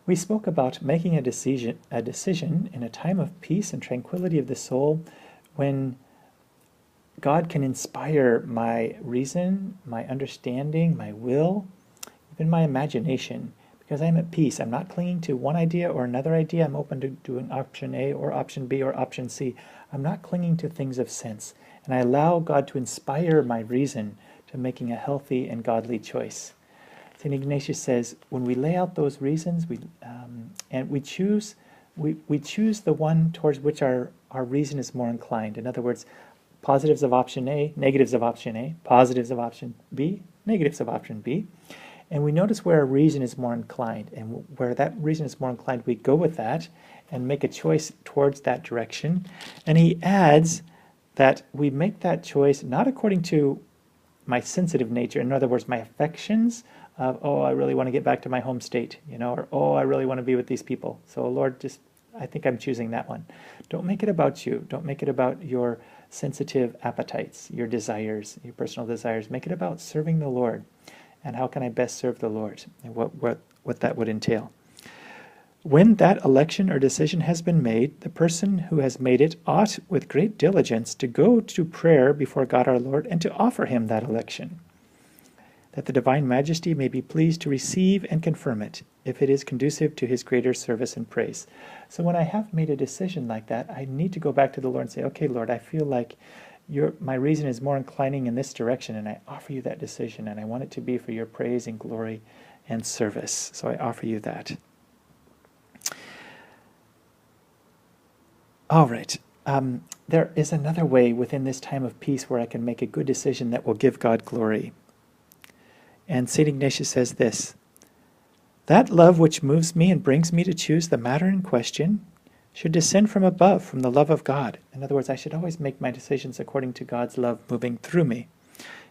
We spoke about making a decision in a time of peace and tranquility of the soul when God can inspire my reason, my understanding, my will, even my imagination, because I'm at peace. I'm not clinging to one idea or another idea. I'm open to doing option A or option B or option C. I'm not clinging to things of sense. And I allow God to inspire my reason to making a healthy and godly choice. St. Ignatius says, when we lay out those reasons, we choose the one towards which our reason is more inclined. In other words, positives of option A, negatives of option A, positives of option B, negatives of option B. And we notice where our reason is more inclined. And where that reason is more inclined, we go with that and make a choice towards that direction. And he adds that we make that choice not according to my sensitive nature, in other words, my affections of, oh, I really want to get back to my home state, or, oh, I really want to be with these people. So, Lord, I think I'm choosing that one. Don't make it about you. Don't make it about your sensitive appetites, your desires, your personal desires. Make it about serving the Lord. And how can I best serve the Lord? And what that would entail. When that election or decision has been made, the person who has made it ought with great diligence to go to prayer before God our Lord and to offer him that election, that the Divine Majesty may be pleased to receive and confirm it, if it is conducive to his greater service and praise. So when I have made a decision like that, I need to go back to the Lord and say, okay, Lord, I feel like my reason is more inclining in this direction, and I offer you that decision, and I want it to be for your praise and glory and service. So I offer you that. All right. There is another way within this time of peace where I can make a good decision that will give God glory. And St. Ignatius says this, that love which moves me and brings me to choose the matter in question should descend from above, from the love of God. In other words, I should always make my decisions according to God's love moving through me,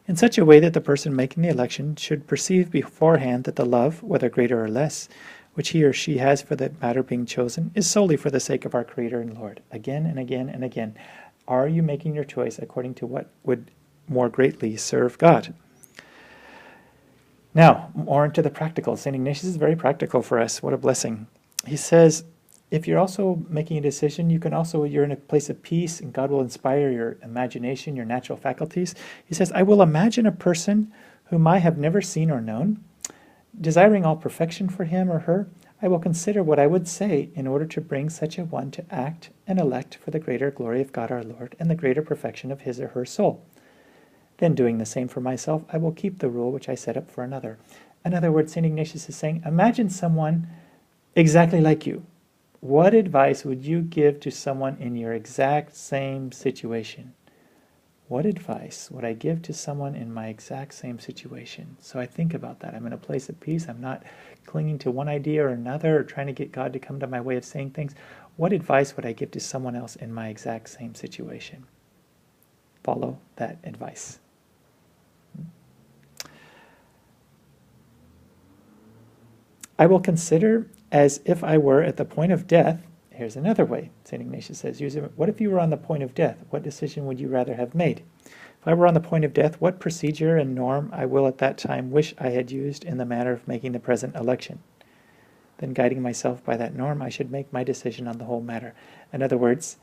in such a way that the person making the election should perceive beforehand that the love, whether greater or less, which he or she has for the matter being chosen, is solely for the sake of our Creator and Lord. Again and again and again, are you making your choice according to what would more greatly serve God? Now, more into the practical. St. Ignatius is very practical for us. What a blessing. He says, if you're also making a decision, you're in a place of peace, and God will inspire your imagination, your natural faculties. He says, I will imagine a person whom I have never seen or known. Desiring all perfection for him or her, I will consider what I would say in order to bring such a one to act and elect for the greater glory of God our Lord and the greater perfection of his or her soul. Then, doing the same for myself, I will keep the rule which I set up for another. In other words, St. Ignatius is saying, imagine someone exactly like you. What advice would you give to someone in your exact same situation? What advice would I give to someone in my exact same situation? So I think about that. I'm in a place of peace. I'm not clinging to one idea or another or trying to get God to come to my way of saying things. What advice would I give to someone else in my exact same situation? Follow that advice. I will consider as if I were at the point of death. Here's another way. St. Ignatius says, what if you were on the point of death? What decision would you rather have made? If I were on the point of death, what procedure and norm I will at that time wish I had used in the matter of making the present election? Then, guiding myself by that norm, I should make my decision on the whole matter. In other words,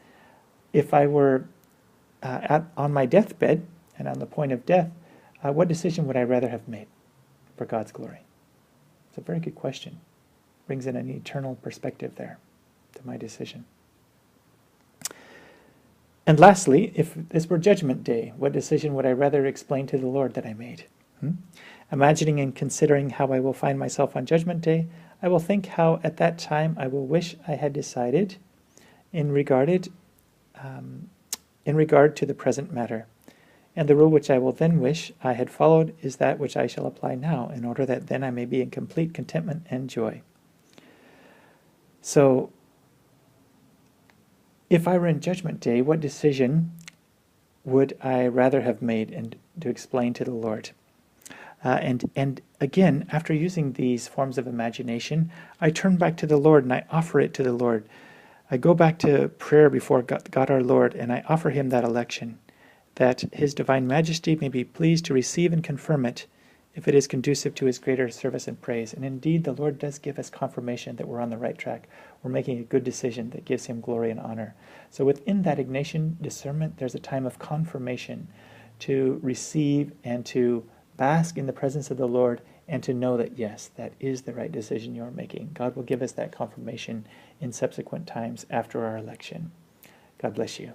if I were on my deathbed and on the point of death, what decision would I rather have made for God's glory? It's a very good question. Brings in an eternal perspective there to my decision. And lastly, if this were Judgment Day, what decision would I rather explain to the Lord that I made? Imagining and considering how I will find myself on Judgment Day, I will think how at that time I will wish I had decided in regard to the present matter. And the rule which I will then wish I had followed is that which I shall apply now, in order that then I may be in complete contentment and joy. So, if I were in Judgment Day, what decision would I rather have made and to explain to the Lord? And again, after using these forms of imagination, I turn back to the Lord and I offer it to the Lord. I go back to prayer before God our Lord, and I offer him that election, that his Divine Majesty may be pleased to receive and confirm it, if it is conducive to his greater service and praise. And indeed, the Lord does give us confirmation that we're on the right track. We're making a good decision that gives him glory and honor. So within that Ignatian discernment, there's a time of confirmation to receive and to bask in the presence of the Lord and to know that, yes, that is the right decision you're making. God will give us that confirmation in subsequent times after our election. God bless you.